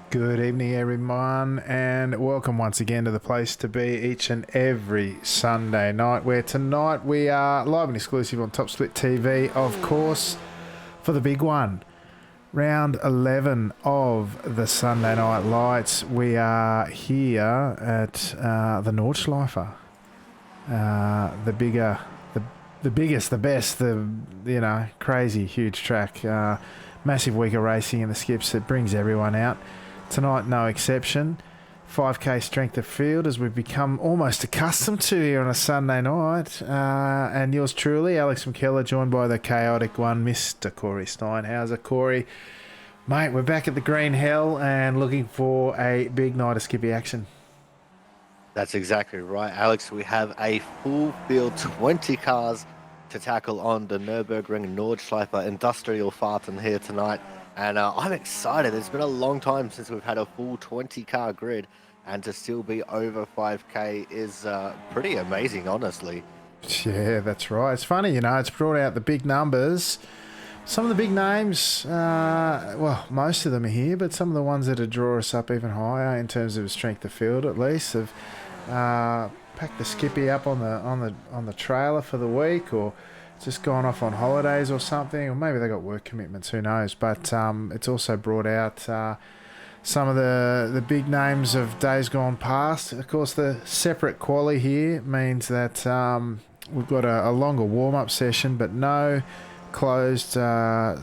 Good evening, everyone, and welcome once again to the place to be each and every Sunday night. Where tonight we are live and exclusive on Top Split TV, of course, for the big one. Round 11 of the Sunday Night Lights. We are here at the Nordschleifer. The bigger, the biggest, the best, crazy, huge track. Massive week of racing in the skips that brings everyone out. Tonight, no exception. 5k strength of field, as we've become almost accustomed to here on a Sunday night. And yours truly, Alex McKellar, joined by the chaotic one, Mr. Corey Steinhauser. Corey, mate, we're back at the Green Hell and looking for a big night of skippy action. That's exactly right, Alex. We have a full field 20 cars to tackle on the Nürburgring Nordschleifer Industrial Fahrten here tonight. And I'm excited. It's been a long time since we've had a full 20-car grid, and to still be over 5K is pretty amazing, honestly. Yeah, that's right. It's funny, it's brought out the big numbers. Some of the big names, most of them are here, but some of the ones that draw us up even higher in terms of strength of field, at least, have packed the skippy up on the trailer for the week, or just gone off on holidays or something, or maybe they got work commitments, who knows. But it's also brought out some of the big names of days gone past. Of course, the separate quali here means that we've got a longer warm-up session, but no closed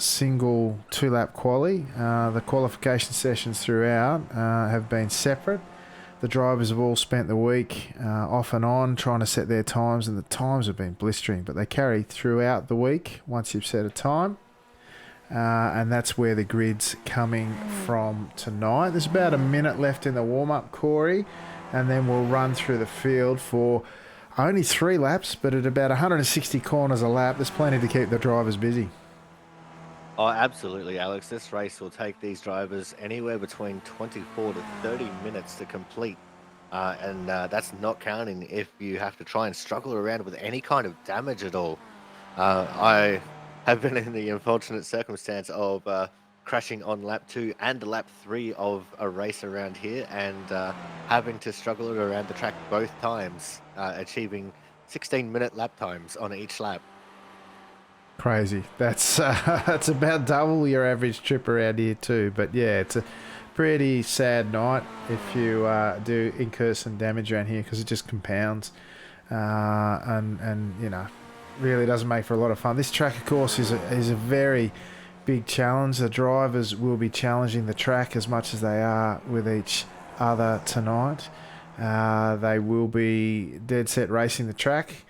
single two-lap quali. The qualification sessions throughout have been separate. The drivers have all spent the week off and on trying to set their times, and the times have been blistering, but they carry throughout the week once you've set a time. And that's where the grid's coming from tonight. There's about a minute left in the warm-up, Corey, and then we'll run through the field for only 3 laps, but at about 160 corners a lap. There's plenty to keep the drivers busy. Oh, absolutely, Alex. This race will take these drivers anywhere between 24 to 30 minutes to complete. And that's not counting if you have to try and struggle around with any kind of damage at all. I have been in the unfortunate circumstance of crashing on lap 2 and lap 3 of a race around here, and having to struggle around the track both times, achieving 16-minute lap times on each lap. Crazy. That's that's about double your average trip around here too. But yeah, it's a pretty sad night if you do incur some damage around here, because it just compounds, and really doesn't make for a lot of fun. This track, of course, is a very big challenge. The drivers will be challenging the track as much as they are with each other tonight. They will be dead set racing the track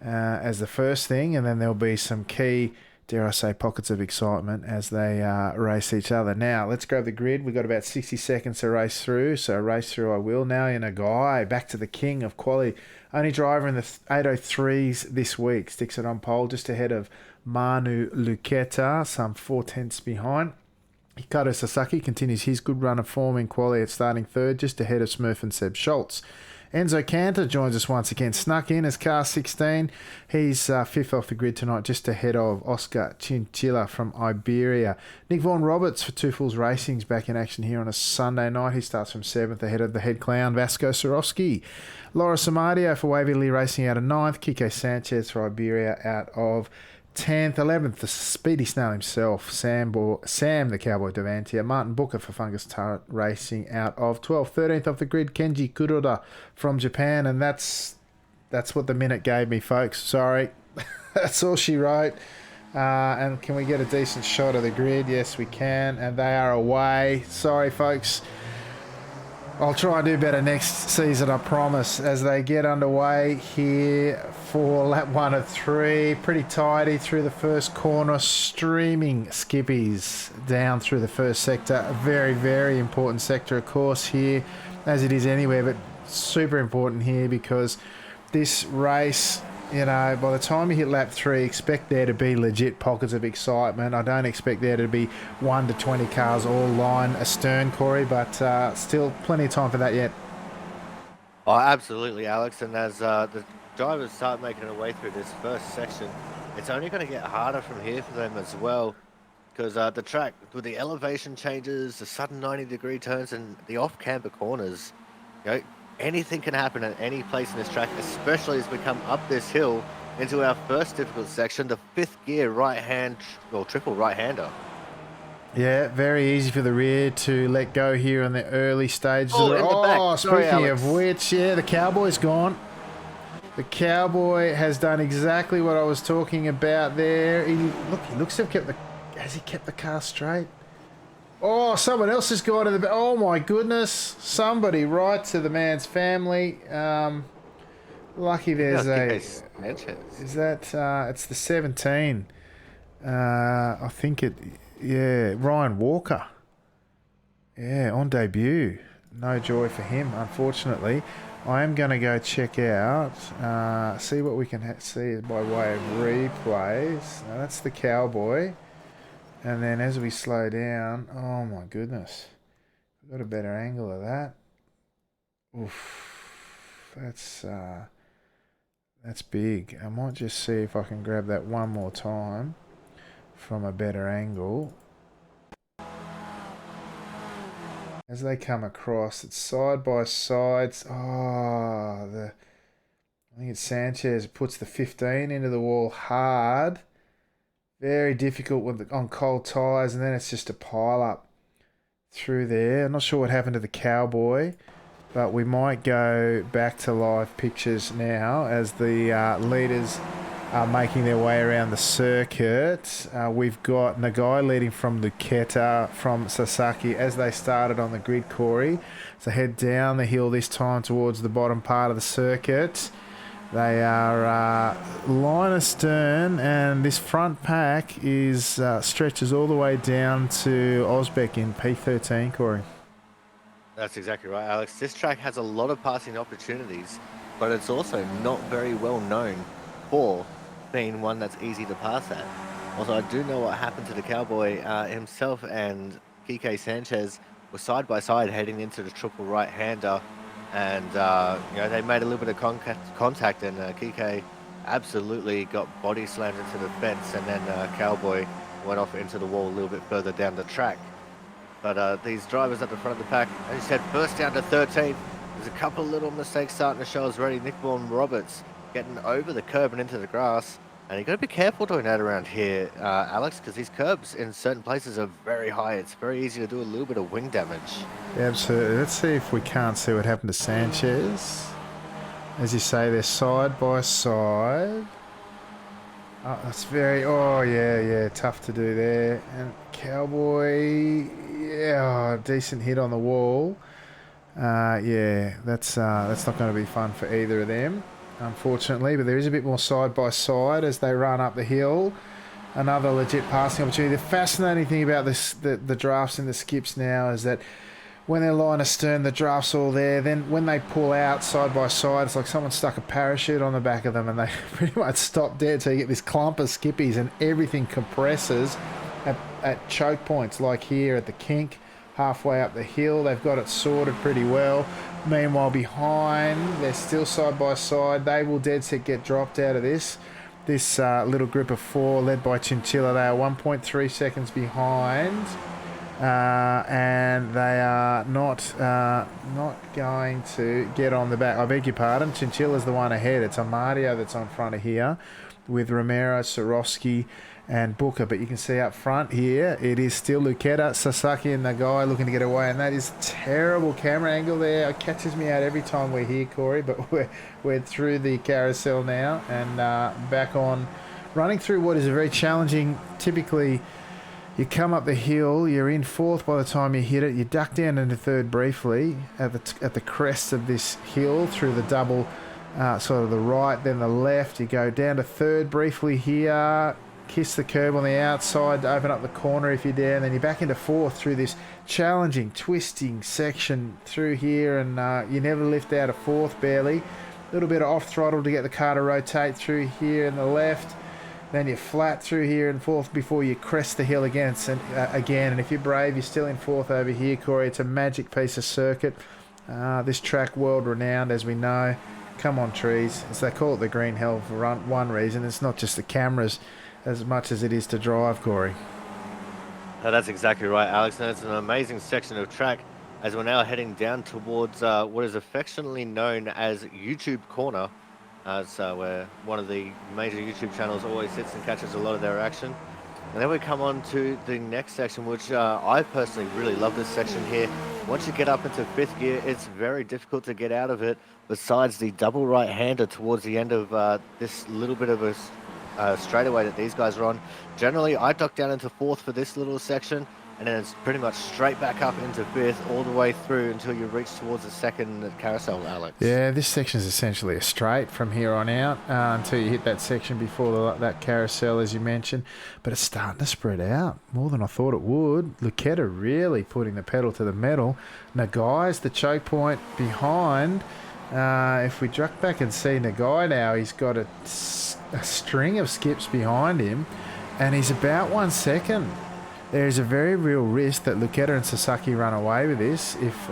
as the first thing, and then there'll be some key, dare I say, pockets of excitement as they race each other. Now, let's grab the grid. We've got about 60 seconds to race through, so race through I will now. In a guy, back to the king of quali. Only driver in the 803s this week. Sticks it on pole just ahead of Manu Luqueta, some 4/10ths behind. Hikaru Sasaki continues his good run of form in quali at starting third, just ahead of Smurf and Seb Schultz. Enzo Cantor joins us once again, snuck in as car 16. He's fifth off the grid tonight, just ahead of Oscar Chinchilla from Iberia. Nick Vaughan Roberts for Two Fools Racing's back in action here on a Sunday night. He starts from 7th, ahead of the head clown Vasco Sorowski. Laura Samadio for Waverley Racing out of 9th. Kike Sanchez for Iberia out of 10th. 11th, the speedy snail himself, Sam the Cowboy Devantia. Martin Booker for Fungus Turret Racing out of 12th. 13th off the grid, Kenji Kuroda from Japan, and that's what the minute gave me, folks. Sorry. That's all she wrote. And can we get a decent shot of the grid? Yes, we can, and they are away. Sorry, folks. I'll try and do better next season, I promise, as they get underway here for lap 1 of 3. Pretty tidy through the first corner, streaming skippies down through the first sector. A very, very important sector, of course, here, as it is anywhere, but super important here because this race, by the time you hit lap 3, expect there to be legit pockets of excitement. I don't expect there to be 1 to 20 cars all line astern, Corey, but still plenty of time for that yet. Oh, absolutely, Alex. And as the drivers start making their way through this first section, it's only going to get harder from here for them as well. because the track, with the elevation changes, the sudden 90-degree turns, and the off-camber corners, you know, anything can happen at any place in this track, especially as we come up this hill into our first difficult section, the fifth gear right-hand, or triple right-hander. Yeah, very easy for the rear to let go here in the early stages. Oh, in the back. Sorry, speaking Alex. of which, yeah, the Cowboy's gone. The Cowboy has done exactly what I was talking about there. He looks to have kept the... Has he kept the car straight? Oh, someone else has gone to the... Oh, my goodness. Somebody right to the man's family. Lucky there's a... Is that... it's the 17. I think it... Yeah, Ryan Walker. Yeah, on debut. No joy for him, unfortunately. I am going to go check out, see what we can see by way of replays. Now, that's the Cowboy. And then as we slow down, oh my goodness. I've got a better angle of that. Oof. That's big. I might just see if I can grab that one more time from a better angle. As they come across, it's side by sides. I think it's Sanchez puts the 15 into the wall hard. Very difficult on cold tyres, and then it's just a pile up through there. I'm not sure what happened to the Cowboy, but we might go back to live pictures now as the leaders are making their way around the circuit. We've got Nagai leading from Luketa from Sasaki as they started on the grid, Corey. So head down the hill this time towards the bottom part of the circuit. They are line astern, and this front pack is stretches all the way down to Osbeck in P13, Corey. That's exactly right, Alex. This track has a lot of passing opportunities, but it's also not very well known for being one that's easy to pass at. Also, I do know what happened to the Cowboy. Himself and Kike Sanchez were side by side heading into the triple right-hander, and they made a little bit of contact, and Kike absolutely got body slammed into the fence, and then Cowboy went off into the wall a little bit further down the track. But these drivers at the front of the pack, as you said, first down to 13th. There's a couple little mistakes starting to show us already. Nick Vaughan Roberts getting over the curb and into the grass. And you've got to be careful doing that around here, Alex, because these curbs in certain places are very high. It's very easy to do a little bit of wing damage. Yeah, absolutely. Let's see if we can't see what happened to Sanchez. As you say, they're side by side. Oh, that's very... Oh, yeah, tough to do there. And Cowboy... Yeah, decent hit on the wall. Yeah, that's not going to be fun for either of them, unfortunately, but there is a bit more side by side as they run up the hill. Another legit passing opportunity. The fascinating thing about this, the drafts and the skips now, is that when they're line astern, the draft's all there. Then when they pull out side by side, it's like someone stuck a parachute on the back of them and they pretty much stop dead. So you get this clump of skippies and everything compresses at choke points, like here at the kink. Halfway up the hill, they've got it sorted pretty well. Meanwhile, behind, they're still side by side. They will dead set get dropped out of this. This little group of four, led by Chinchilla, they are 1.3 seconds behind, and they are not going to get on the back. I beg your pardon. Chinchilla's the one ahead. It's Amadio that's on front of here, with Romero, Swarovski, and Booker, but you can see up front here, it is still Luketa, Sasaki, and Nagai looking to get away, and that is terrible camera angle there. It catches me out every time we're here, Corey, but we're through the carousel now and back on, running through what is a very challenging. Typically, you come up the hill, you're in fourth by the time you hit it, you duck down into third briefly at the crest of this hill through the double, sort of the right, then the left. You go down to third briefly here, kiss the curb on the outside to open up the corner if you're down, and then you're back into fourth through this challenging, twisting section through here, and you never lift out of fourth barely. A little bit of off throttle to get the car to rotate through here in the left. Then you're flat through here in fourth before you crest the hill again. And if you're brave, you're still in fourth over here, Corey. It's a magic piece of circuit. This track, world renowned, as we know. Come on, trees. As they call it the green hell for one reason. It's not just the cameras as much as it is to drive, Corey. That's exactly right, Alex. And it's an amazing section of track as we're now heading down towards what is affectionately known as YouTube Corner. So where one of the major YouTube channels always sits and catches a lot of their action. And then we come on to the next section, which I personally really love this section here. Once you get up into fifth gear, it's very difficult to get out of it. Besides the double right-hander towards the end of this little bit of a straightaway that these guys are on. Generally, I duck down into fourth for this little section, and then it's pretty much straight back up into fifth all the way through until you reach towards the second carousel, Alex. Yeah, this section is essentially a straight from here on out until you hit that section before that carousel, as you mentioned. But it's starting to spread out more than I thought it would. Lucetta really putting the pedal to the metal. Nagai's the choke point behind. If we duck back and see Nagai now, he's got a string of skips behind him, and he's about 1 second. There is a very real risk that Lucetta and Sasaki run away with this if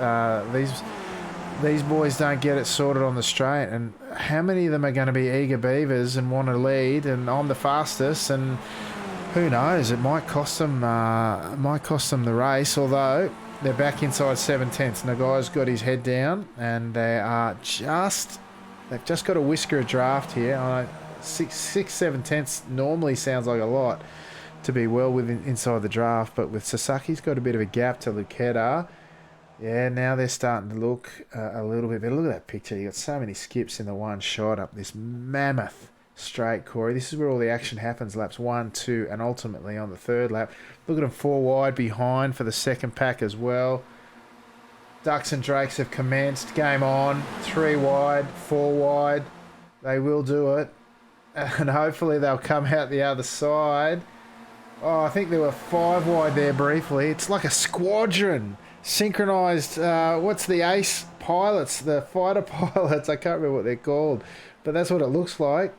these boys don't get it sorted on the straight. And how many of them are going to be eager beavers and want to lead? And I'm the fastest, and who knows? It might cost them. The race. Although they're back inside 7/10. Nagai's got his head down, and they've just got a whisker of draft here. I know 6-7 tenths normally sounds like a lot to be well within inside the draft, but with Sasaki's got a bit of a gap to Lucetta. Yeah, now they're starting to look a little bit better. Look at that picture. You got so many skips in the one shot up this mammoth straight, Corey. This is where all the action happens, laps 1, 2, and ultimately on the third lap. Look at them 4 wide behind for the second pack as well. Ducks and Drakes have commenced. Game on. 3 wide, 4 wide. They will do it. And hopefully they'll come out the other side. Oh, I think there were 5 wide there briefly. It's like a squadron. Synchronized, what's the ace pilots? The fighter pilots. I can't remember what they're called. But that's what it looks like.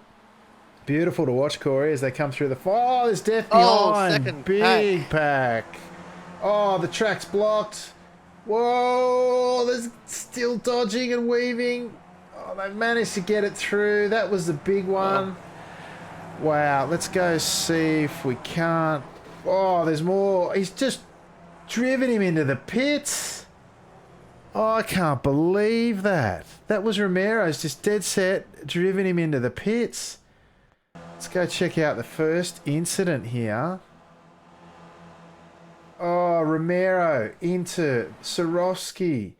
Beautiful to watch, Corey, as they come through the... Oh, there's death behind. Second Big pack. Oh, the track's blocked. Whoa, there's still dodging and weaving. Oh, they've managed to get it through. That was the big one. Wow, let's go see if we can't... Oh, there's more. He's just driven him into the pits. Oh, I can't believe that. That was Romero's just dead set, driven him into the pits. Let's go check out the first incident here. Oh, Romero into Swarovski.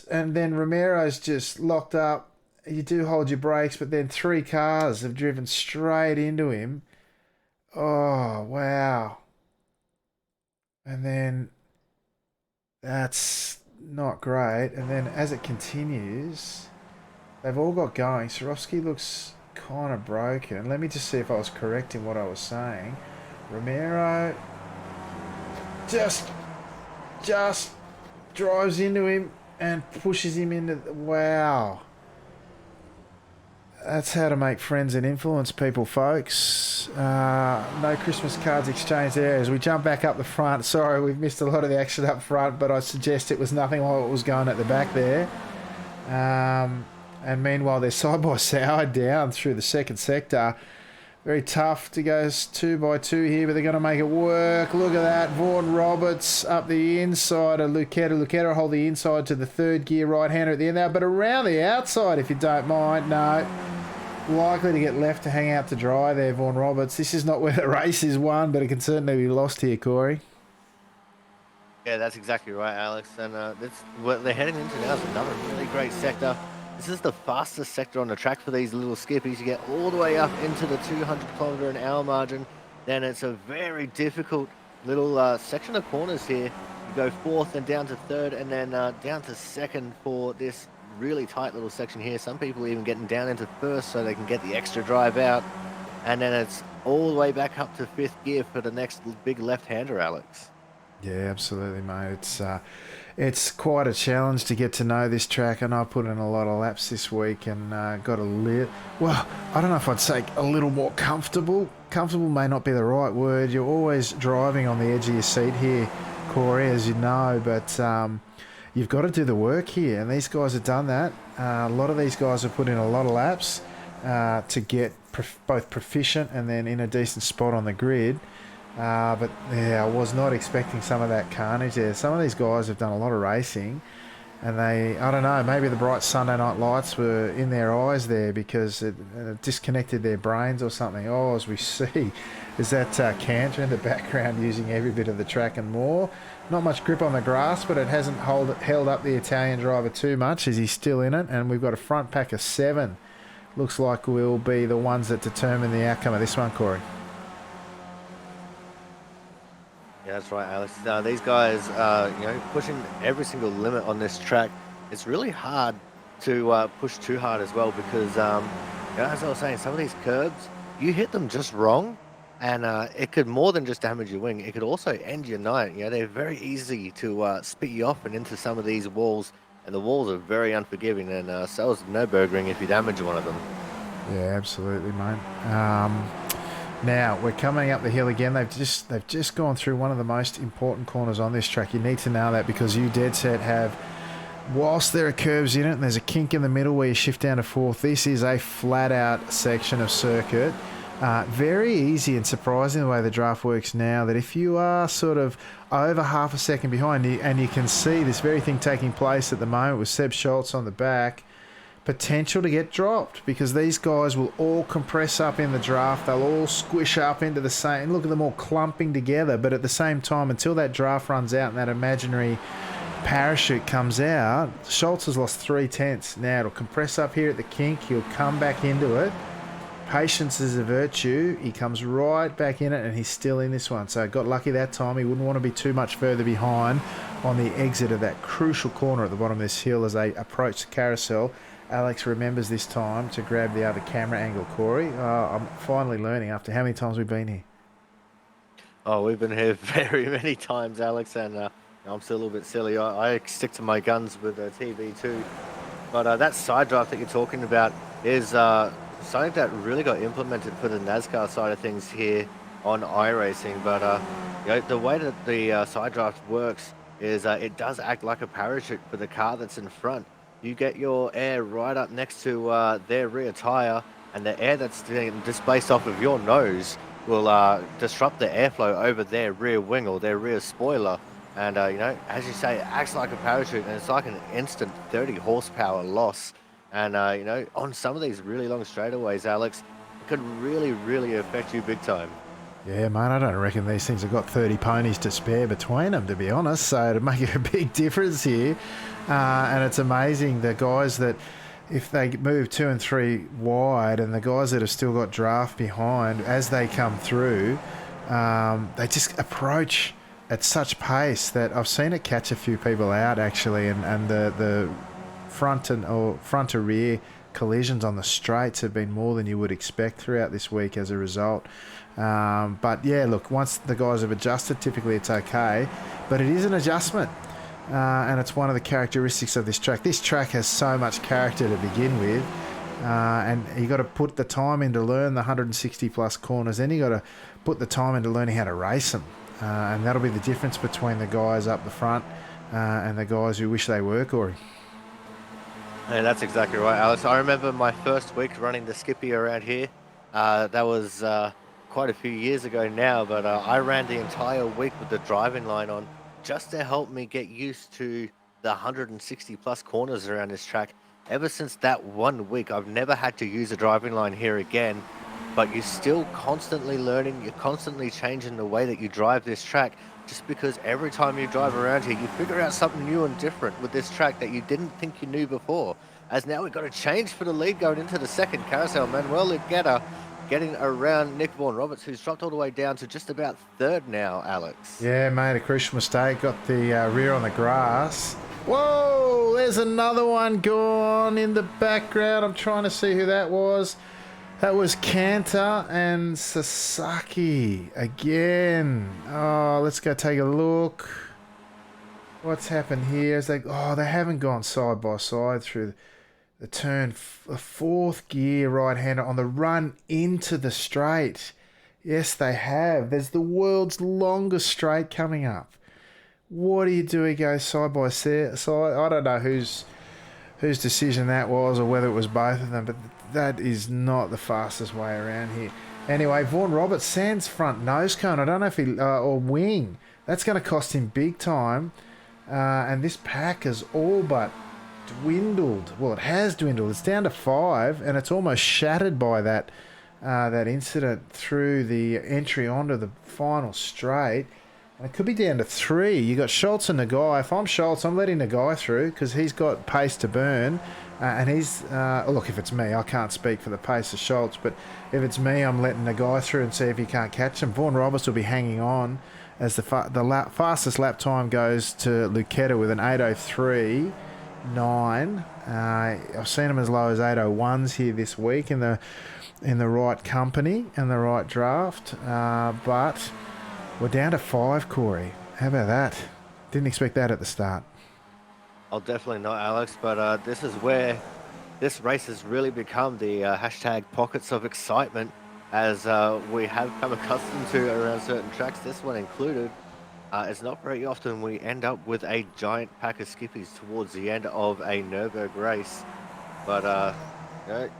And then Romero's just locked up. You do hold your brakes, but then 3 cars have driven straight into him. Oh, wow. And then that's not great. And then as it continues, they've all got going. Swarovski looks kind of broken. Let me just see if I was correct in what I was saying. Romero just drives into him and pushes him into... Wow. That's how to make friends and influence people, folks. No Christmas cards exchanged there. As we jump back up the front. Sorry, we've missed a lot of the action up front, but I suggest it was nothing like what was going at the back there. And meanwhile, they're side by side down through the second sector. Very tough to go 2 by 2 here, but they're going to make it work. Look at that. Vaughan Roberts up the inside of Lucetta. Lucetta will hold the inside to the third gear right-hander at the end there, but around the outside, if you don't mind. No. Likely to get left to hang out to dry there, Vaughan Roberts. This is not where the race is won, but it can certainly be lost here, Corey. Yeah, that's exactly right, Alex. And that's what they're heading into now is another really great sector. This is the fastest sector on the track for these little skippies. You get all the way up into the 200km/h margin. Then it's a very difficult little section of corners here. You go fourth and down to third and then down to second for this really tight little section here. Some people even getting down into first so they can get the extra drive out. And then it's all the way back up to fifth gear for the next big left-hander, Alex. Yeah, absolutely, mate. It's quite a challenge to get to know this track, and I put in a lot of laps this week and got a little... Well, I don't know if I'd say a little more comfortable. Comfortable may not be the right word. You're always driving on the edge of your seat here, Corey, as you know, but you've got to do the work here, and these guys have done that. A lot of these guys have put in a lot of laps to get both proficient and then in a decent spot on the grid. But yeah, I was not expecting some of that carnage there. Some of these guys have done a lot of racing, and I don't know, maybe the bright Sunday night lights were in their eyes there because it disconnected their brains or something. Oh, as we see, is that Cantor in the background using every bit of the track and more. Not much grip on the grass, but it hasn't held up the Italian driver too much as he's still in it. And we've got a front pack of 7. Looks like will be the ones that determine the outcome of this one, Corey. Yeah, that's right, Alex. These guys are, pushing every single limit on this track. It's really hard to push too hard as well because, as I was saying, some of these curbs, you hit them just wrong, and it could more than just damage your wing. It could also end your night. They're very easy to spit you off and into some of these walls, and the walls are very unforgiving, and so is Nürburgring if you damage one of them. Yeah, absolutely, mate. Now we're coming up the hill again. They've just gone through one of the most important corners on this track. You need to know that because you dead set have, whilst there are curves in it and there's a kink in the middle where you shift down to 4th, this is a flat out section of circuit. Very easy and surprising the way the draft works now, that if you are sort of over half a second behind and you can see this very thing taking place at the moment with Seb Schultz on the back, potential to get dropped because these guys will all compress up in the draft. They'll all squish up into the same. Look at them all clumping together. But at the same time, until that draft runs out and that imaginary parachute comes out, Schultz has lost 3/10. Now it'll compress up here at the kink. He'll come back into it. Patience is a virtue. He comes right back in it and he's still in this one. So got lucky that time. He wouldn't want to be too much further behind on the exit of that crucial corner at the bottom of this hill as they approach the carousel. Alex remembers this time to grab the other camera angle, Corey. I'm finally learning after how many times we've been here. Oh, we've been here very many times, Alex, and I'm still a little bit silly. I stick to my guns with TV too. But that side draft that you're talking about is something that really got implemented for the NASCAR side of things here on iRacing. But the way that the side draft works is it does act like a parachute for the car that's in front. You get your air right up next to their rear tire, and the air that's displaced off of your nose will disrupt the airflow over their rear wing or their rear spoiler. And, as you say, it acts like a parachute, and it's like an instant 30 horsepower loss. And, on some of these really long straightaways, Alex, it could really, really affect you big time. Yeah, mate, I don't reckon these things have got 30 ponies to spare between them, to be honest. So to make a big difference here. And it's amazing the guys that, if they move 2 and 3 wide, and the guys that have still got draft behind, as they come through, they just approach at such pace that I've seen it catch a few people out actually, and the front to rear collisions on the straights have been more than you would expect throughout this week as a result. But yeah, look, once the guys have adjusted, typically it's okay, but it is an adjustment. And it's one of the characteristics of this track. This track has so much character to begin with, and you got to put the time in to learn the 160 plus corners. Then you got to put the time into learning how to race them, and that'll be the difference between the guys up the front and the guys who wish they were, Corey. Yeah, that's exactly right, Alex. I remember my first week running the Skippy around here. That was quite a few years ago now, but I ran the entire week with the driving line on, just to help me get used to the 160 plus corners around this track. Ever since that 1 week, I've never had to use a driving line here again, but you're still constantly learning, you're constantly changing the way that you drive this track, just because every time you drive around here, you figure out something new and different with this track that you didn't think you knew before. As now we've got a change for the lead going into the second carousel. Manuel Ligueta getting around Nick Vaughan-Roberts, who's dropped all the way down to just about 3rd now, Alex. Yeah, made a crucial mistake. Got the rear on the grass. Whoa, there's another one gone in the background. I'm trying to see who that was. That was Cantor and Sasaki again. Oh, let's go take a look. What's happened here? They haven't gone side by side through the turn, the 4th gear right-hander on the run into the straight. Yes, they have. There's the world's longest straight coming up. What do you do? He goes side by side. I don't know whose decision that was or whether it was both of them, but that is not the fastest way around here. Anyway, Vaughan Roberts, Sands front nose cone. I don't know if he or wing. That's going to cost him big time. And this pack has all but dwindled. Well, it has dwindled. It's down to 5, and it's almost shattered by that incident through the entry onto the final straight. And it could be down to 3. You got Schultz and Nagai. If I'm Schultz, I'm letting Nagai through because he's got pace to burn. And he's look, if it's me, I can't speak for the pace of Schultz, but if it's me, I'm letting Nagai through and see if he can't catch him. Vaughan Roberts will be hanging on as the fastest lap time goes to Lucetta with an 8:03.9. I've seen him as low as 8:01s here this week in the right company and the right draft, but we're down to 5, Corey. How about that? Didn't expect that at the start. Oh, definitely not, Alex. But this is where this race has really become the hashtag pockets of excitement, as we have come accustomed to around certain tracks, this one included. It's not very often we end up with a giant pack of skippies towards the end of a Nürburgring race. But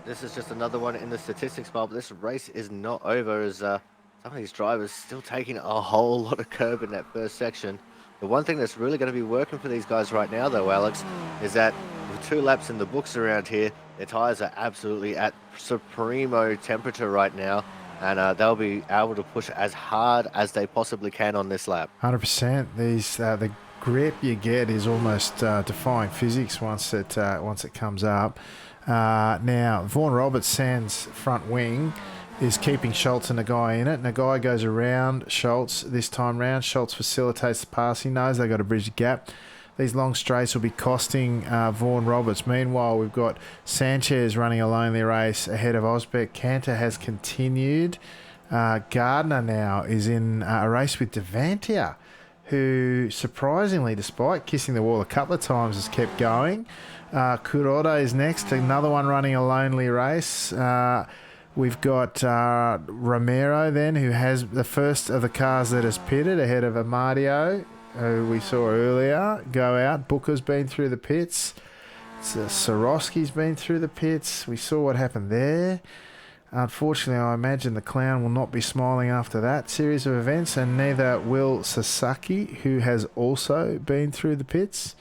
this is just another one in the statistics pile. But this race is not over, as some of these drivers still taking a whole lot of curb in that first section. The one thing that's really going to be working for these guys right now, though, Alex, is that with 2 laps in the books around here, their tyres are absolutely at supremo temperature right now, and they'll be able to push as hard as they possibly can on this lap. 100%. The grip you get is almost defying physics once it comes up. Now, Vaughan Roberts, Sands front wing, is keeping Schultz and Nagai in it. Nagai goes around Schultz this time round. Schultz facilitates the pass. He knows they've got to bridge the gap. These long straights will be costing Vaughan Roberts. Meanwhile, we've got Sanchez running a lonely race ahead of Osbeck. Cantor has continued. Gardner now is in a race with Devantia, who surprisingly, despite kissing the wall a couple of times, has kept going. Kuroda is next, another one running a lonely race. We've got Romero then, who has the first of the cars that has pitted ahead of Amadio, who we saw earlier go out. Booker's been through the pits. Swarovski's been through the pits. We saw what happened there. Unfortunately, I imagine the clown will not be smiling after that series of events, and neither will Sasaki, who has also been through the pits.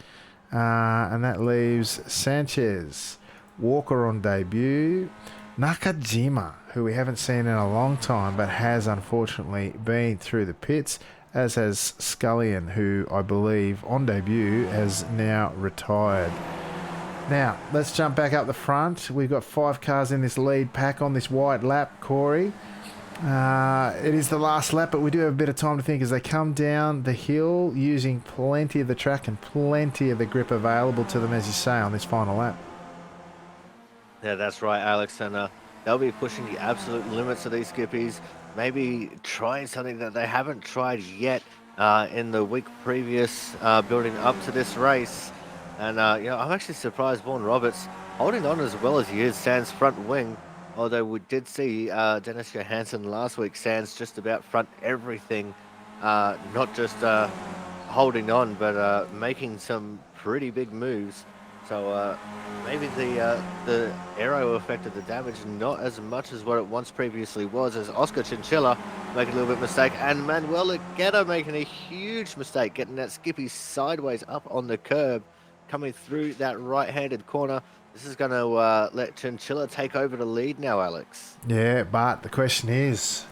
And that leaves Sanchez, Walker on debut, Nakajima, who we haven't seen in a long time but has unfortunately been through the pits, as has Scullion, who I believe on debut has now retired. Now, let's jump back up the front. We've got 5 cars in this lead pack on this white lap, Corey. It is the last lap, but we do have a bit of time to think as they come down the hill using plenty of the track and plenty of the grip available to them, as you say, on this final lap. Yeah, that's right, Alex, and they'll be pushing the absolute limits of these skippies, maybe trying something that they haven't tried yet in the week previous, building up to this race. And, I'm actually surprised Vaughan Roberts, holding on as well as he is, Sands front wing, although we did see Dennis Johansson last week, Sands just about front everything, not just holding on, but making some pretty big moves. So maybe the aero effect of the damage not as much as what it once previously was, as Oscar Chinchilla making a little bit of mistake, and Manuel Leguera making a huge mistake, getting that skippy sideways up on the curb, coming through that right-handed corner. This is going to let Chinchilla take over the lead now, Alex. Yeah, but the question is,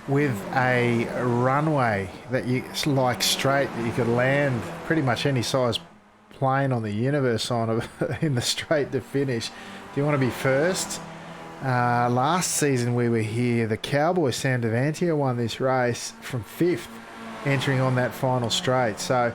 with a runway that you like straight, that you could land pretty much any size plane on the universe on in the straight to finish, do you want to be first? Last season we were here, the Cowboy Sam Devantia won this race from 5th, entering on that final straight. So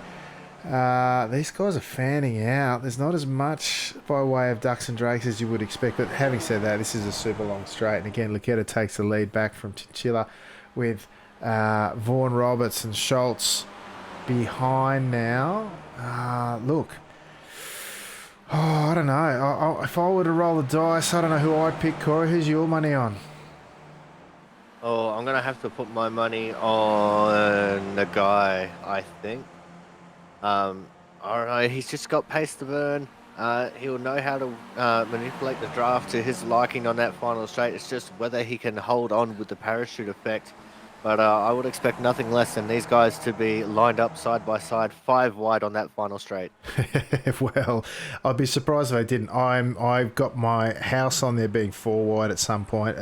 these guys are fanning out. There's not as much by way of ducks and drakes as you would expect, but having said that, this is a super long straight, and again, Leguera takes the lead back from Chinchilla with Vaughan Roberts and Schultz behind now. Look, I don't know. If I were to roll the dice, I don't know who I'd pick, Corey. Who's your money on? Oh, I'm going to have to put my money on the guy, I think. I don't know. He's just got pace to burn. He'll know how to manipulate the draft to his liking on that final straight. It's just whether he can hold on with the parachute effect. But I would expect nothing less than these guys to be lined up side by side, 5 wide on that final straight. Well, I'd be surprised if I didn't. I've got my house on there being 4 wide at some point.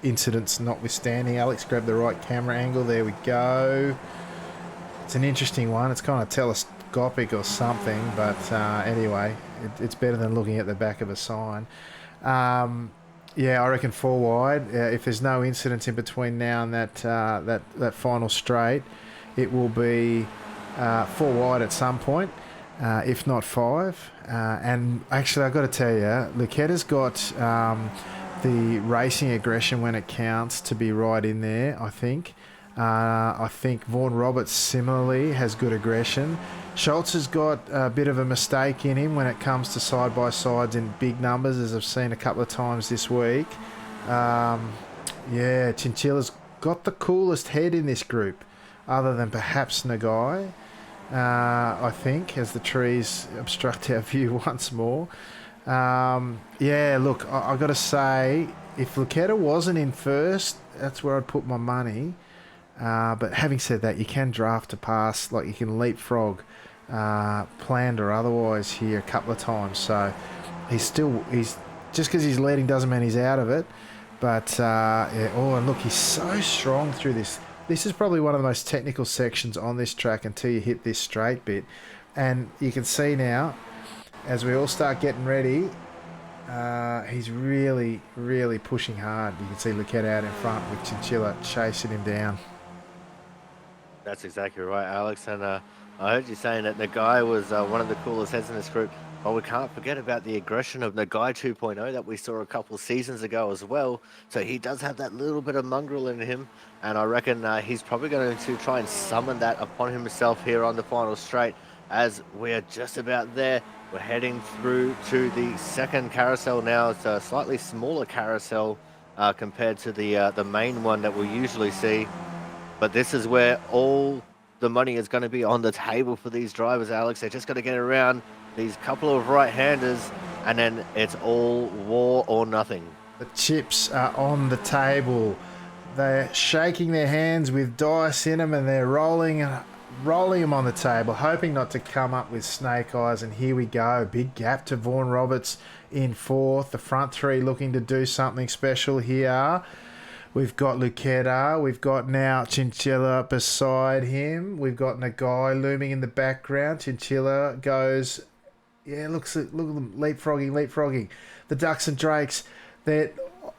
Incidents notwithstanding. Alex, grab the right camera angle. There we go. It's an interesting one. It's kind of telescopic or something, but anyway, it's better than looking at the back of a sign. Yeah, I reckon 4 wide. If there's no incidents in between now and that final straight, it will be 4 wide at some point, if not 5. And actually, I've got to tell you, Luquetta's got the racing aggression when it counts to be right in there, I think. I think Vaughan Roberts similarly has good aggression. Schultz has got a bit of a mistake in him when it comes to side-by-sides in big numbers, as I've seen a couple of times this week. Yeah, Chinchilla's got the coolest head in this group, other than perhaps Nagai, I think, as the trees obstruct our view once more. Yeah, look, I've got to say, if Luquetta wasn't in first, that's where I'd put my money. But having said that, you can draft a pass, like you can leapfrog, planned or otherwise here a couple of times. So he's just because he's leading doesn't mean he's out of it. But yeah, oh, and look, he's so strong through this. This is probably one of the most technical sections on this track until you hit this straight bit. And you can see now, as we all start getting ready, he's really, really pushing hard. You can see Luquetta out in front with Chinchilla chasing him down. That's exactly right, Alex. And I heard you saying that Nagai was one of the coolest heads in this group. But we can't forget about the aggression of Nagai 2.0 that we saw a couple of seasons ago as well. So he does have that little bit of mongrel in him. And I reckon he's probably going to try and summon that upon himself here on the final straight, as we're just about there. We're heading through to the second carousel now. It's a slightly smaller carousel compared to the main one that we usually see. But this is where all the money is going to be on the table for these drivers, Alex. They're just going to get around these couple of right-handers, and then it's all war or nothing. The chips are on the table. They're shaking their hands with dice in them, and they're rolling them on the table, hoping not to come up with snake eyes. And here we go. Big gap to Vaughan Roberts in fourth. The front three looking to do something special here. We've got Luquetta. We've got now Chinchilla beside him. We've got Nagai looming in the background. Chinchilla goes, yeah, look at them leapfrogging. The Ducks and Drakes, they're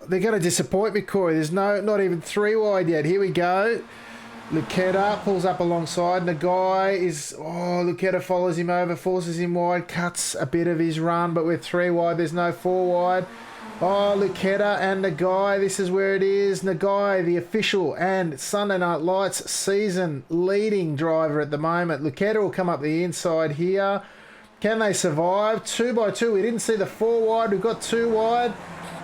going to disappoint me, Corey. There's not even 3 wide yet. Here we go. Luquetta pulls up alongside. Luquetta follows him over, forces him wide, cuts a bit of his run, but we're 3 wide. There's no 4 wide. Oh, Luquetta and Nagai, this is where it is. Nagai, the official and Sunday Night Lights season leading driver at the moment. Luquetta will come up the inside here. Can they survive? 2 by 2. We didn't see the 4 wide. We've got 2 wide.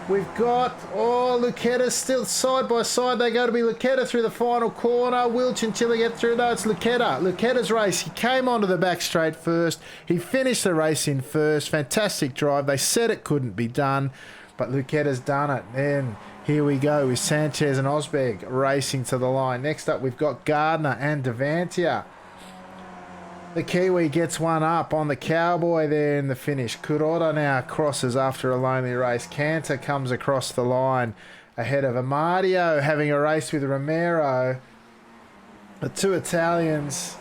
We've got, Luquetta still side by side. They go to be Luquetta through the final corner. Will Chinchilla get through? No, it's Luquetta. Luquetta's race. He came onto the back straight first. He finished the race in first. Fantastic drive. They said it couldn't be done, but Luquetta's done it. And here we go with Sanchez and Osberg racing to the line. Next up, we've got Gardner and Devantia. The Kiwi gets one up on the Cowboy there in the finish. Kuroda now crosses after a lonely race. Cantor comes across the line ahead of Amadio, having a race with Romero. The 2 Italians,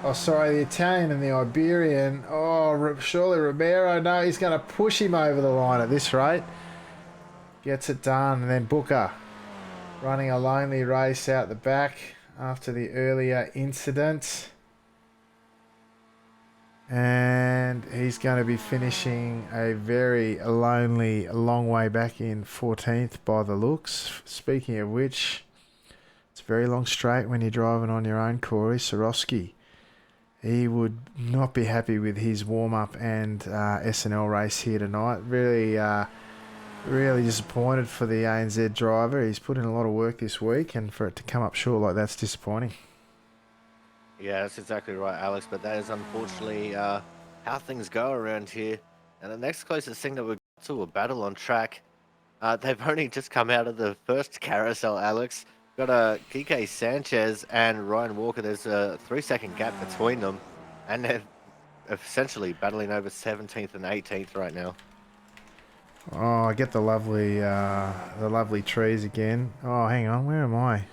the Italian and the Iberian. Surely Romero, no, he's going to push him over the line at this rate. Gets it done, and then Booker running a lonely race out the back after the earlier incident. And he's going to be finishing a very lonely, long way back in 14th by the looks. Speaking of which, it's a very long straight when you're driving on your own, Corey. Sorowski, he would not be happy with his warm-up and SNL race here tonight. Really disappointed for the ANZ driver. He's put in a lot of work this week, and for it to come up short like that's disappointing. Yeah, that's exactly right, Alex. But that is unfortunately how things go around here. And the next closest thing that we got to a battle on track, they've only just come out of the first carousel, Alex. Got Kike Sanchez and Ryan Walker. There's a 3-second gap between them, and they're essentially battling over 17th and 18th right now. Oh, I get the lovely trees again. Oh, hang on, where am I?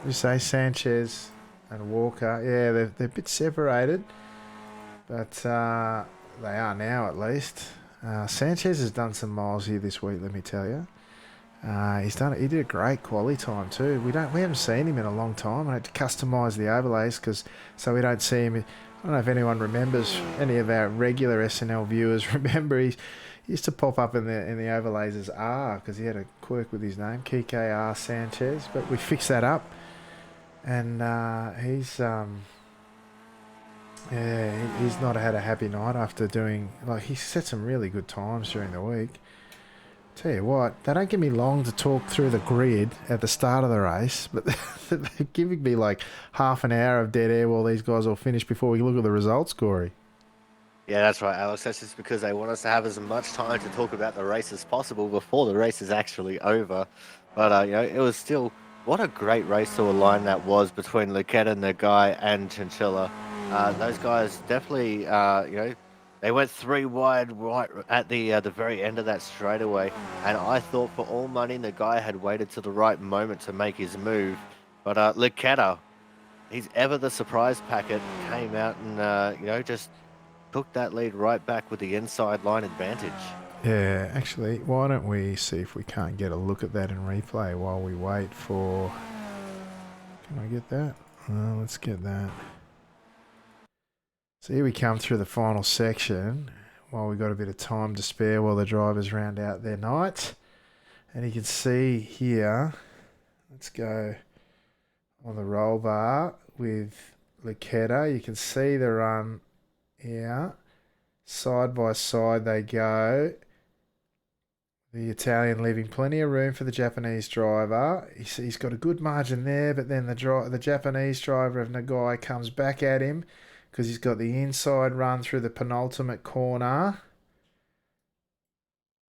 You say Sanchez and Walker. Yeah, they're a bit separated, but they are now at least. Sanchez has done some miles here this week, let me tell you. He did a great quali time too. We haven't seen him in a long time. I had to customise the overlays so we don't see him. I don't know if anyone remembers, any of our regular SNL viewers remember he used to pop up in the overlays as R because he had a quirk with his name, KKR Sanchez. But we fixed that up, and he's not had a happy night after doing, he set some really good times during the week. Tell you what, they don't give me long to talk through the grid at the start of the race, but they're giving me like half an hour of dead air while these guys all finish before we look at the results, Corey. Yeah, that's right, Alex. That's just because they want us to have as much time to talk about the race as possible before the race is actually over. But, it was still, what a great race to a line that was between Luqueta, Nagai, and Chinchilla. Those guys definitely, they went 3 wide right at the very end of that straightaway. And I thought for all money, Nagai had waited to the right moment to make his move. But Luqueta, he's ever the surprise packet, came out and, just took that lead right back with the inside line advantage. Yeah, actually, why don't we see if we can't get a look at that in replay while we wait for... Can I get that? Let's get that. So here we come through the final section while we've got a bit of time to spare while the drivers round out their night. And you can see here, let's go on the roll bar with Luqueta. You can see the run here. Side by side they go. The Italian leaving plenty of room for the Japanese driver. He's got a good margin there, but then the Japanese driver of Nagai comes back at him because he's got the inside run through the penultimate corner.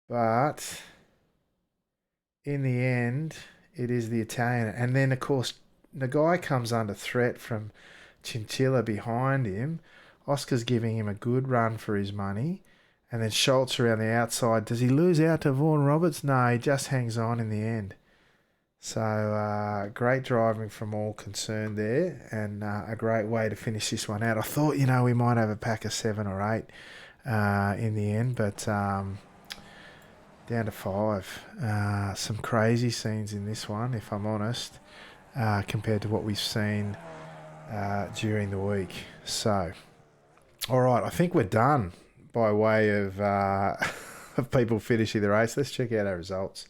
But in the end, it is the Italian. And then, of course, Nagai comes under threat from Chinchilla behind him. Oscar's giving him a good run for his money. And then Schultz around the outside. Does he lose out to Vaughan Roberts? No, he just hangs on in the end. So great driving from all concerned there, and a great way to finish this one out. I thought, we might have a pack of 7 or 8 in the end, but down to 5. Some crazy scenes in this one, if I'm honest, compared to what we've seen during the week. So, all right, I think we're done by way of of people finishing the race. Let's check out our results.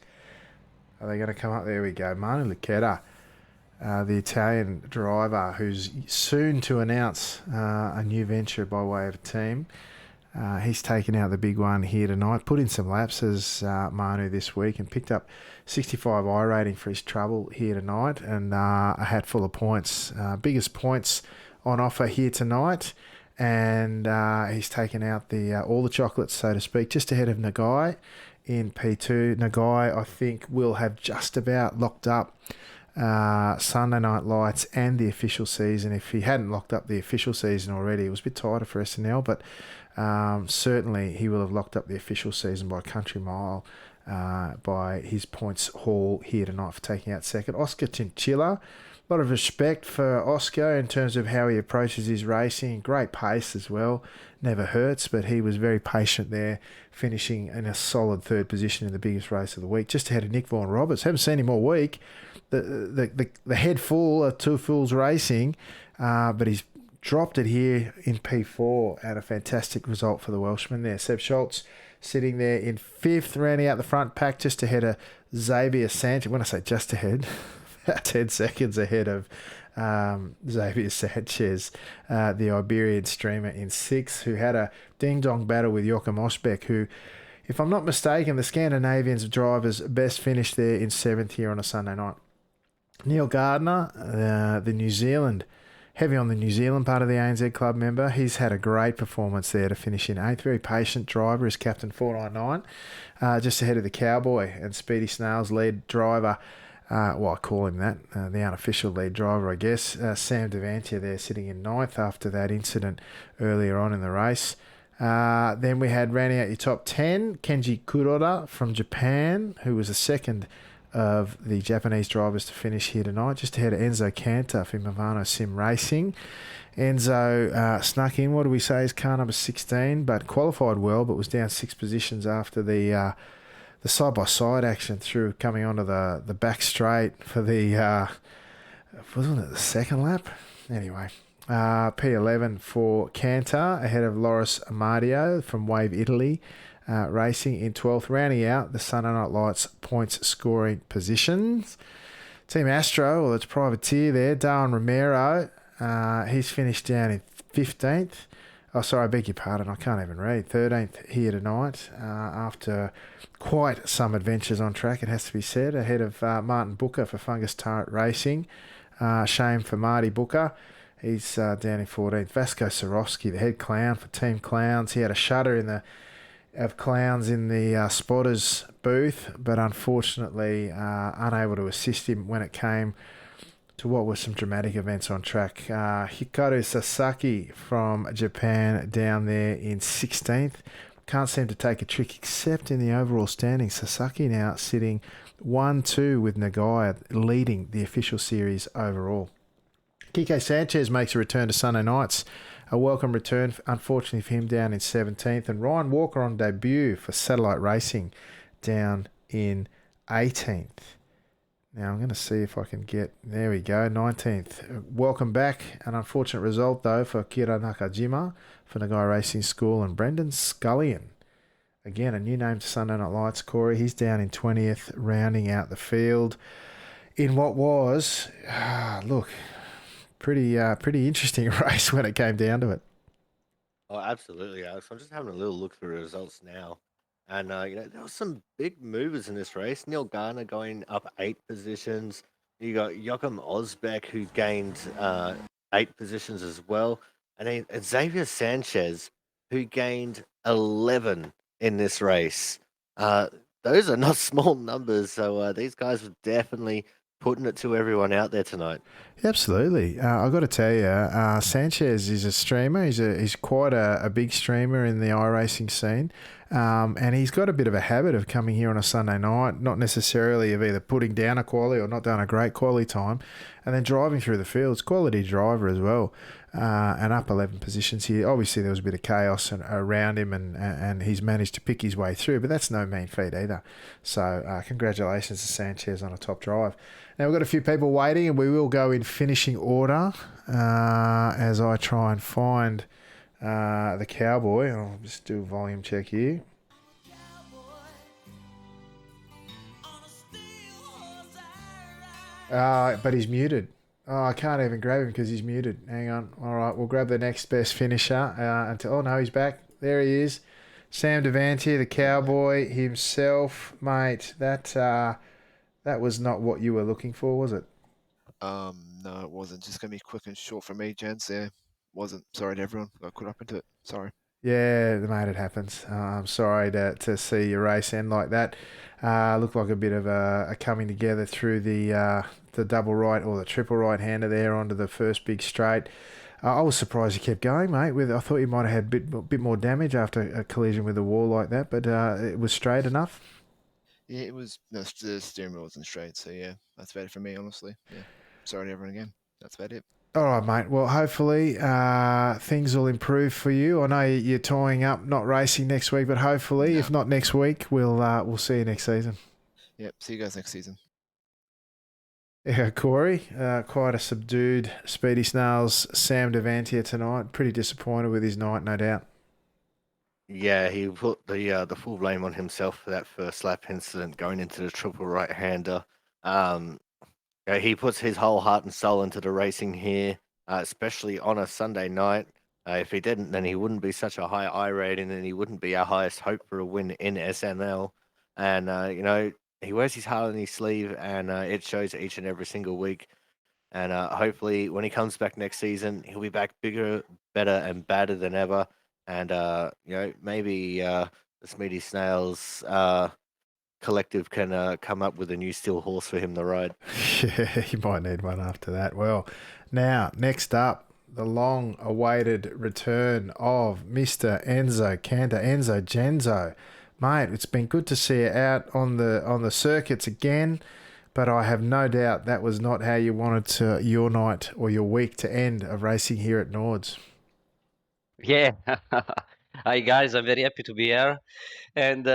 Are they going to come up? There we go. Manu Luqueta, the Italian driver who's soon to announce a new venture by way of a team. He's taken out the big one here tonight, put in some laps as Manu this week and picked up 65 I rating for his trouble here tonight and a hat full of points. Biggest points on offer here tonight. And he's taken out all the chocolates, so to speak, just ahead of Nagai in P2. Nagai, I think, will have just about locked up Sunday Night Lights and the official season. If he hadn't locked up the official season already, it was a bit tighter for SNL, but certainly he will have locked up the official season by a country mile by his points haul here tonight for taking out second. Oscar Chinchilla. A lot of respect for Oscar in terms of how he approaches his racing. Great pace as well. Never hurts, but he was very patient there, finishing in a solid 3rd position in the biggest race of the week, just ahead of Nick Vaughan Roberts. Haven't seen him all week. The head full of Two Fools Racing, but he's dropped it here in P4 and a fantastic result for the Welshman there. Seb Schultz sitting there in 5th, rounding out the front pack, just ahead of Xavier Sanchez. When I say just ahead... 10 seconds ahead of Xavier Sanchez, the Iberian streamer in 6th, who had a ding-dong battle with Joachim Osbeck, who, if I'm not mistaken, the Scandinavians drivers best finished there in 7th here on a Sunday night. Neil Gardner, the New Zealand heavy on the New Zealand part of the ANZ club member. He's had a great performance there to finish in 8th. Very patient driver is captain 499, just ahead of the Cowboy and Speedy Snail's lead driver. I call him that, the unofficial lead driver, I guess. Sam Devantia there sitting in 9th after that incident earlier on in the race. Then we had rounding out your top 10, Kenji Kuroda from Japan, who was the second of the Japanese drivers to finish here tonight, just ahead of Enzo Cantor for Movano Sim Racing. Enzo snuck in, what do we say, is car number 16, but qualified well, but was down 6 positions after the side-by-side action through coming onto the back straight for the, wasn't it the second lap? Anyway, P11 for Cantor, ahead of Loris Amadio from Wave Italy Racing in 12th. Rounding out the Sunday Night Lights points scoring positions. Team Astro, or its privateer there, Darwin Romero, he's finished down in 15th. Oh, sorry, I beg your pardon. I can't even read. 13th here tonight after quite some adventures on track, it has to be said, ahead of Martin Booker for Fungus Turret Racing. Shame for Marty Booker. He's down in 14th. Vasco Sorowski, the head clown for Team Clowns. He had a shudder of clowns in the spotters booth, but unfortunately unable to assist him when it came to what were some dramatic events on track. Hikaru Sasaki from Japan down there in 16th. Can't seem to take a trick except in the overall standing. Sasaki now sitting 1-2 with Nagaya leading the official series overall. Kike Sanchez makes a return to Sunday nights. A welcome return, unfortunately for him, down in 17th. And Ryan Walker on debut for Satellite Racing down in 18th. Now I'm going to see if I can get, there we go, 19th. Welcome back. An unfortunate result, though, for Kira Nakajima for Nagai Racing School and Brendan Scullion. Again, a new name to Sunday Night Lights, Corey. He's down in 20th, rounding out the field in what was, pretty interesting race when it came down to it. Oh, absolutely, Alex. I'm just having a little look through the results now. And, there was some big movers in this race. Neil Garner going up 8 positions. You got Joachim Osbeck, who gained 8 positions as well. And then Xavier Sanchez, who gained 11 in this race. Those are not small numbers. So these guys were definitely putting it to everyone out there tonight. Absolutely. I've got to tell you, Sanchez is a streamer. He's quite a big streamer in the iRacing scene. And he's got a bit of a habit of coming here on a Sunday night, not necessarily of either putting down a quality or not doing a great quality time, and then driving through the fields. Quality driver as well. And up 11 positions here. Obviously, there was a bit of chaos around him, and he's managed to pick his way through, but that's no mean feat either. So congratulations to Sanchez on a top drive. Now, we've got a few people waiting, and we will go in finishing order as I try and find the Cowboy. I'll just do a volume check here. But he's muted. Oh, I can't even grab him because he's muted. Hang on. All right, we'll grab the next best finisher. Oh, no, he's back. There he is. Sam Devantia, the Cowboy himself. Mate, that was not what you were looking for, was it? No, it wasn't. Just gonna be quick and short for me, gents. Yeah, wasn't. Sorry to everyone. Got caught up into it. Sorry. Yeah, mate, it happens. I'm sorry to see your race end like that. Looked like a bit of a coming together through the double right or the triple right hander there onto the first big straight. I was surprised you kept going, mate. I thought you might have had a bit more damage after a collision with the wall like that, but it was straight enough. Yeah, it was. No, the steering wheel wasn't straight, so yeah, that's about it for me, honestly. Yeah, sorry to everyone again. That's about it. All right, mate. Well, hopefully things will improve for you. I know you're tying up, not racing next week, but hopefully, if not next week, we'll see you next season. Yep, see you guys next season. Yeah, Corey, quite a subdued Speedy Snails Sam Devantia tonight. Pretty disappointed with his night, no doubt. Yeah, he put the full blame on himself for that first lap incident going into the triple right-hander. He puts his whole heart and soul into the racing here, especially on a Sunday night. If he didn't, then he wouldn't be such a high I rating, and he wouldn't be our highest hope for a win in SNL. And he wears his heart on his sleeve, and it shows each and every single week. And hopefully, when he comes back next season, he'll be back bigger, better, and badder than ever. And maybe the Smeedy Snails collective can come up with a new steel horse for him to ride. Yeah, you might need one after that. Well, now, next up, the long-awaited return of Mr. Enzo Cantor, Enzo Genzo. Mate, it's been good to see you out on the circuits again, but I have no doubt that was not how you wanted your night or your week to end of racing here at Nords. Yeah. Hi guys, I'm very happy to be here. And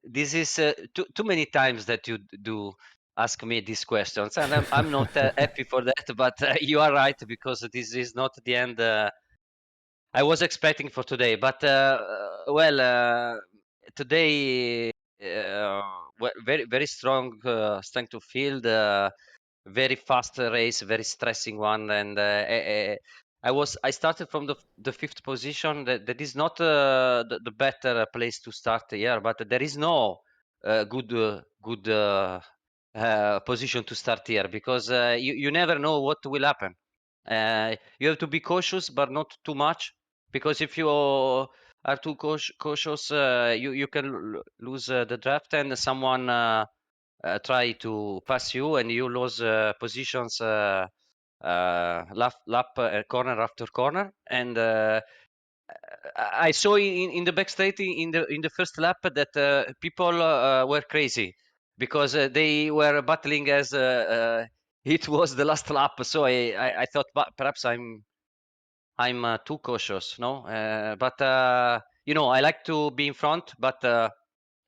this is too many times that you do ask me these questions, and I'm not happy for that. But you are right, because this is not the end I was expecting for today. But today, very very strong strength of field. Very fast race, very stressing one, and I started from the fifth position. That is not the better place to start here, but there is no good position to start here, because you never know what will happen. You have to be cautious, but not too much, because if you are too cautious, you can lose the draft, and someone try to pass you, and you lose positions corner after corner. And I saw in the back straight in the first lap that people were crazy, because they were battling as it was the last lap. So I thought, perhaps I'm too cautious, no? But I like to be in front, but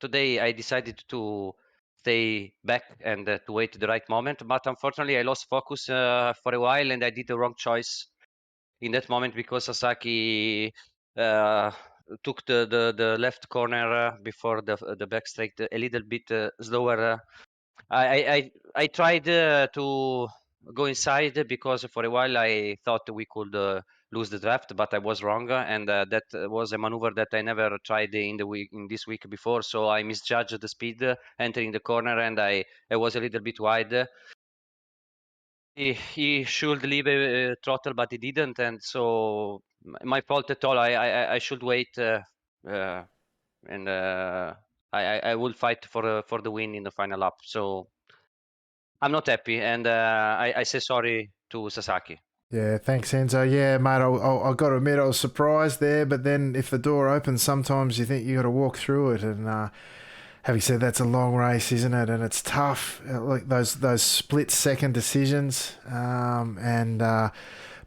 today I decided to stay back and to wait the right moment. But unfortunately, I lost focus for a while, and I did the wrong choice in that moment, because Sasaki took the left corner before the back straight a little bit slower. I tried to go inside, because for a while I thought we could lose the draft, but I was wrong, and that was a maneuver that I never tried in this week before. So I misjudged the speed entering the corner, and I was a little bit wide. He should leave a throttle, but he didn't, and so my fault at all. I should wait, and I will fight for the win in the final lap. So I'm not happy, and I say sorry to Sasaki. Yeah, thanks, Enzo. Yeah, mate, I got to admit I was surprised there, but then if the door opens, sometimes you think you got to walk through it. And having said that's a long race, isn't it? And it's tough, like those split-second decisions.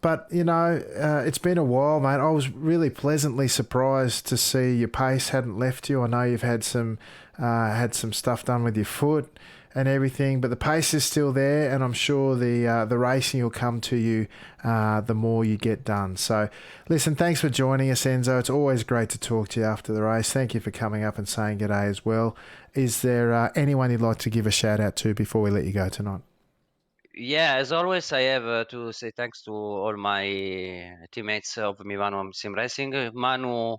But it's been a while, mate. I was really pleasantly surprised to see your pace hadn't left you. I know you've had some stuff done with your foot and everything, but the pace is still there, and I'm sure the racing will come to you the more you get done. So, listen, thanks for joining us, Enzo. It's always great to talk to you after the race. Thank you for coming up and saying good day as well. Is there anyone you'd like to give a shout out to before we let you go tonight? Yeah, as always, I have to say thanks to all my teammates of Mivano Sim Racing. Manu,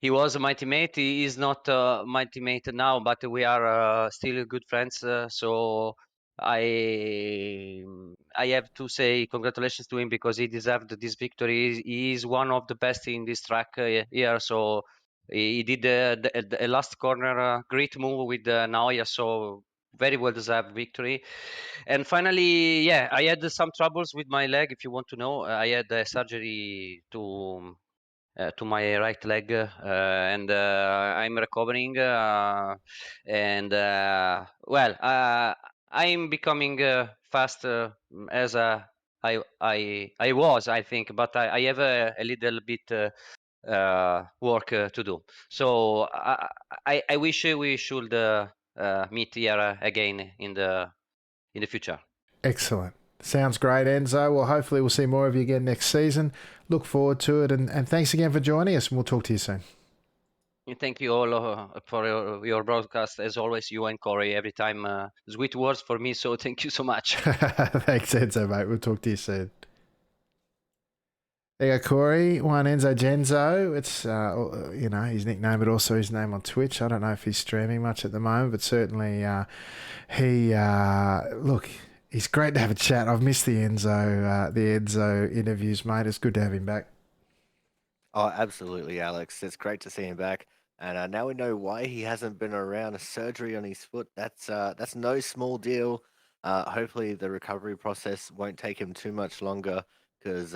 he was my teammate. He is not my teammate now, but we are still good friends. So I have to say congratulations to him, because he deserved this victory. He is one of the best in this track here. So he did the last corner great move with Naoya. So very well deserved victory. And finally, yeah, I had some troubles with my leg. If you want to know, I had surgery to my right leg, and I'm recovering, and I'm becoming faster as I was, I think, but I have a little bit work to do. So I wish we should meet here again in the future. Excellent. Sounds great, Enzo. Well, hopefully we'll see more of you again next season. Look forward to it, and thanks again for joining us, and we'll talk to you soon. Thank you all for your broadcast. As always, you and Corey, every time sweet words for me, so thank you so much. Thanks, Enzo, mate. We'll talk to you soon. There you go, Corey. One Enzo Genzo. It's his nickname, but also his name on Twitch. I don't know if he's streaming much at the moment, but certainly He's great to have a chat. I've missed the Enzo interviews, mate. It's good to have him back. Oh, absolutely, Alex. It's great to see him back. And now we know why he hasn't been around. A surgery on his foot. That's no small deal. Hopefully, the recovery process won't take him too much longer because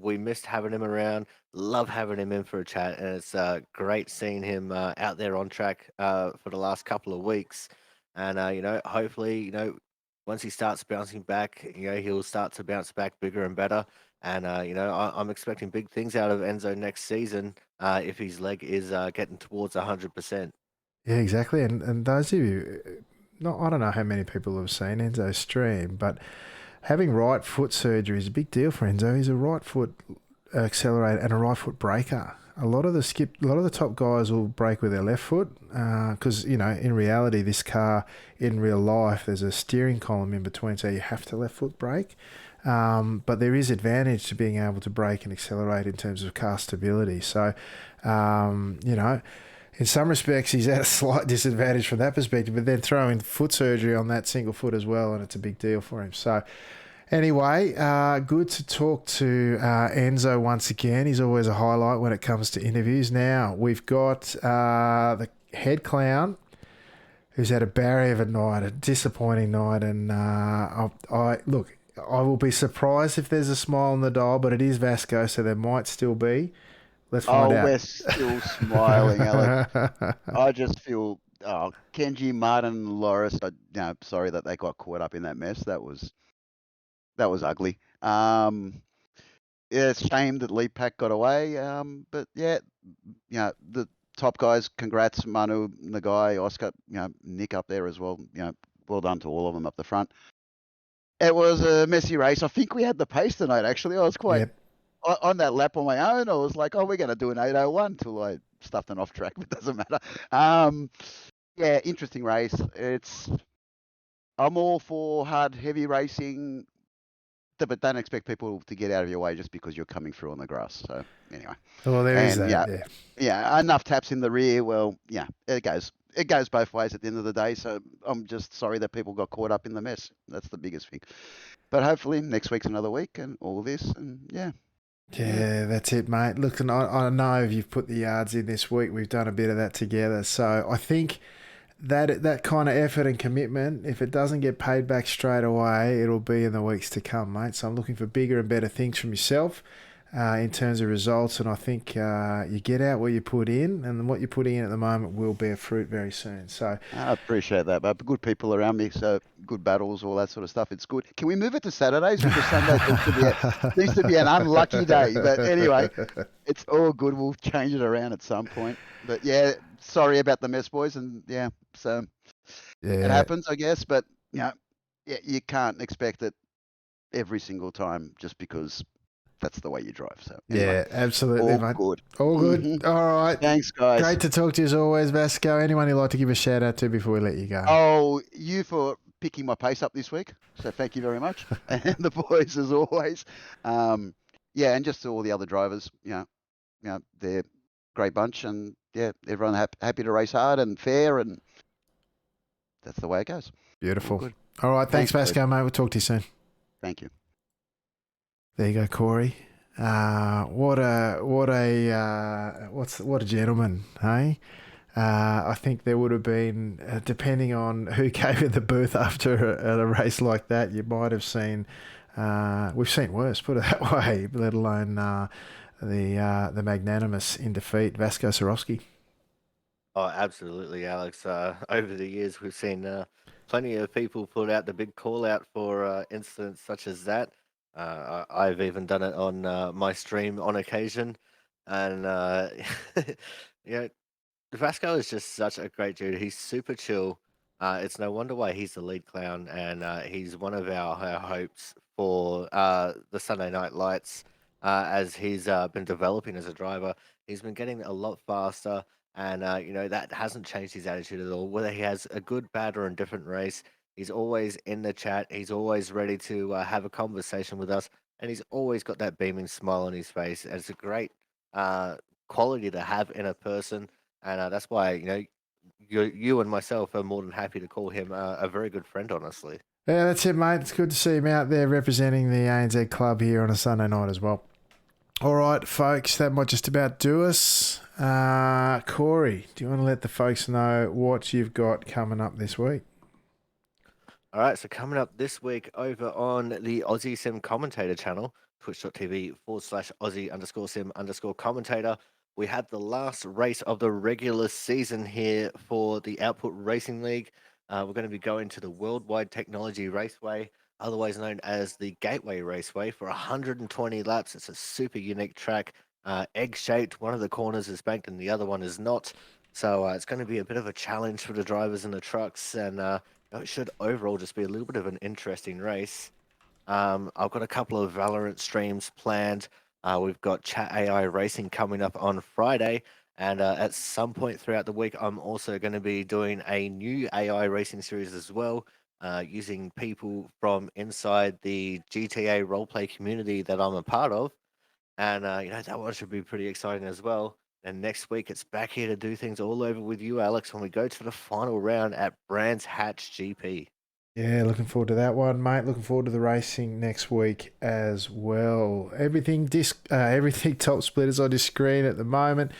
we missed having him around. Love having him in for a chat, and it's great seeing him out there on track for the last couple of weeks. And hopefully, once he starts bouncing back, he'll start to bounce back bigger and better. And I'm expecting big things out of Enzo next season if his leg is getting towards 100%. Yeah, exactly. And those of you, not I don't know how many people have seen Enzo's stream, but having right foot surgery is a big deal for Enzo. He's a right foot accelerator and a right foot breaker. A lot of the top guys will brake with their left foot because in reality, this car in real life there's a steering column in between, so you have to left foot brake. But there is advantage to being able to brake and accelerate in terms of car stability. So, in some respects, he's at a slight disadvantage from that perspective, but then throwing foot surgery on that single foot as well, and it's a big deal for him. So, anyway, good to talk to Enzo once again. He's always a highlight when it comes to interviews. Now, we've got the head clown who's had a barrier of a night, a disappointing night, and I will be surprised if there's a smile on the dial, but it is Vasco, so there might still be. Let's find out. We're still smiling, Alex. I just feel, Kenji, Martin, Loris. Sorry that they got caught up in that mess. That was ugly. It's a shame that Leap Pack got away. But yeah, the top guys. Congrats, Manu, Nagai, Oscar, Nick up there as well. Well done to all of them up the front. It was a messy race. I think we had the pace tonight. Actually, I was quite on that lap on my own. I was like, "Oh, we're going to do an 8:01" till I stuffed an off track, but it doesn't matter. Yeah, interesting race. I'm all for hard, heavy racing, but don't expect people to get out of your way just because you're coming through on the grass. So anyway, well, there is that. Yeah, enough taps in the rear. Well, yeah, it goes both ways at the end of the day. So I'm just sorry that people got caught up in the mess. That's the biggest thing. But hopefully next week's another week and all this, and yeah. Yeah, that's it, mate. Look, and I know you've put the yards in this week. We've done a bit of that together. So I think that kind of effort and commitment, if it doesn't get paid back straight away, it'll be in the weeks to come, mate. So I'm looking for bigger and better things from yourself in terms of results. And I think you get out what you put in, and what you're putting in at the moment will bear fruit very soon. So I appreciate that, but good people around me, so good battles, all that sort of stuff. It's good. Can we move it to Saturdays? Because Sunday seems to be an unlucky day. But anyway, it's all good. We'll change it around at some point. But yeah, sorry about the mess, boys. And yeah, so it happens, I guess. But you can't expect it every single time just because that's the way you drive. So anyway, yeah, absolutely, all mate. good. All good. Mm-hmm. All right. Thanks, guys. Great to talk to you as always, Vasco. Anyone you'd like to give a shout out to before we let you go? Oh, you for picking my pace up this week. So thank you very much. And the boys as always. Yeah, and just to all the other drivers, they're a great bunch, and yeah, everyone happy to race hard and fair, and that's the way it goes. Beautiful. All right, thanks Vasco, mate. We'll talk to you soon. Thank you. There you go, Corey. What a gentleman, hey? I think there would have been, depending on who gave it the booth after a race like that, you might have seen. We've seen worse, put it that way. Let alone the magnanimous in defeat, Vasco Sorowski. Oh, absolutely, Alex. Over the years, we've seen plenty of people put out the big call out for incidents such as that. I've even done it on my stream on occasion, and Vasco is just such a great dude. He's super chill. It's no wonder why he's the lead clown, and he's one of our hopes for the Sunday Night Lights. As he's been developing as a driver, he's been getting a lot faster, and that hasn't changed his attitude at all. Whether he has a good, bad, or indifferent race, he's always in the chat. He's always ready to have a conversation with us, and he's always got that beaming smile on his face. And it's a great quality to have in a person, and that's why you and myself are more than happy to call him a very good friend, honestly. Yeah, that's it, mate. It's good to see him out there representing the ANZ club here on a Sunday night as well. All right, folks, that might just about do us. Corey, do you want to let the folks know what you've got coming up this week? All right, so coming up this week over on the Aussie Sim Commentator channel, twitch.tv/Aussie_Sim_commentator, we had the last race of the regular season here for the Output Racing League. We're going to be going to the Worldwide Technology Raceway, otherwise known as the Gateway Raceway, for 120 laps. It's a super unique track, egg-shaped. One of the corners is banked and the other one is not. So it's going to be a bit of a challenge for the drivers and the trucks, and it should overall just be a little bit of an interesting race. I've got a couple of Valorant streams planned. We've got Chat AI Racing coming up on Friday, and at some point throughout the week, I'm also going to be doing a new AI racing series as well, using people from inside the GTA roleplay community that I'm a part of. And that one should be pretty exciting as well. And next week, it's back here to do things all over with you, Alex, when we go to the final round at Brands Hatch GP. Yeah, looking forward to that one, mate. Looking forward to the racing next week as well. Everything top splitters on your screen at the moment.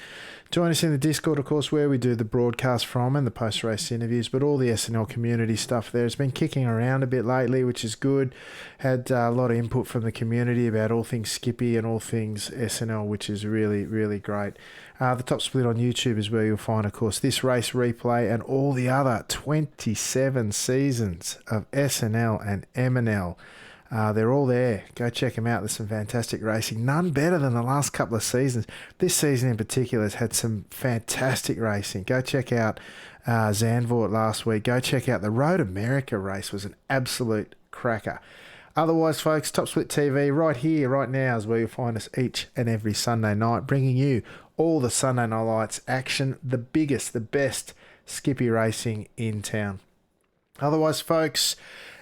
Join us in the Discord, of course, where we do the broadcast from and the post-race interviews, but all the SNL community stuff there. It's been kicking around a bit lately, which is good. Had a lot of input from the community about all things Skippy and all things SNL, which is really, really great. The Top Split on YouTube is where you'll find, of course, this race replay and all the other 27 seasons of SNL and MNL. They're all there. Go check them out. There's some fantastic racing. None better than the last couple of seasons. This season in particular has had some fantastic racing. Go check out Zandvoort last week. Go check out the Road America race. It was an absolute cracker. Otherwise, folks, Top Split TV right here, right now is where you'll find us each and every Sunday night, bringing you all the Sunday Night Lights action, the biggest, the best Skippy racing in town. Otherwise, folks,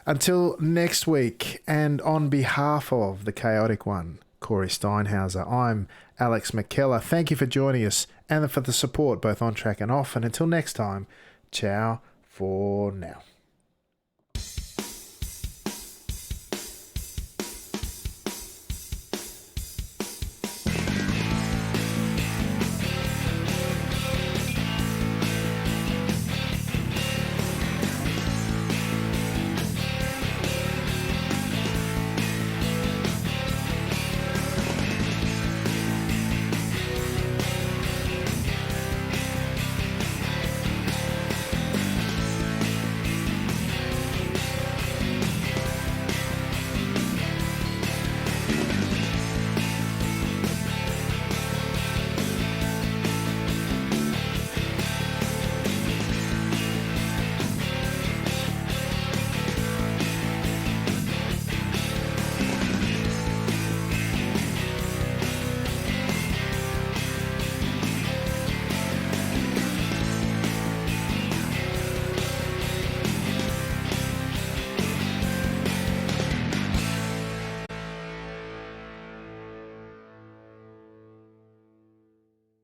until next week, and on behalf of the chaotic one, Corey Steinhauser, I'm Alex McKellar. Thank you for joining us and for the support both on track and off. And until next time, ciao for now.